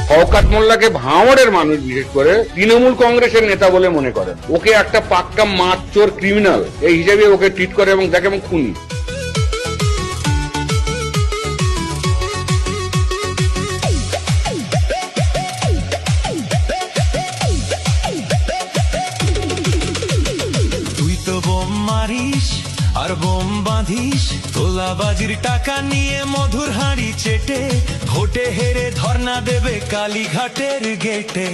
শওকত মোল্লাকে ভাঙড়ের মানুষ বিশেষ করে তৃণমূল কংগ্রেসের নেতা বলে মনে করেন। ওকে একটা পাক্কা মারচোর ক্রিমিনাল এই হিসেবে ওকে ট্রিট করে এবং দেখে এবং খুনি। তুই তো বোম মারিস আর বোম বাঁধিস, তোলাবাজির টাকা নিয়ে মধুর হাঁড়ি চেটে ভোটে হেরে ধর্ণা দেবে কালীঘাটের গেটে।